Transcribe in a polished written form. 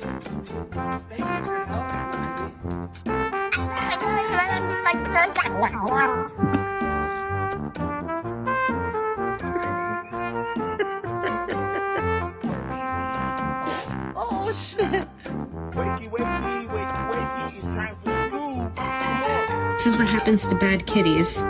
Oh shit! Wakey, wakey, wakey, wakey, it's time for school. Come on. This is what happens to bad kitties.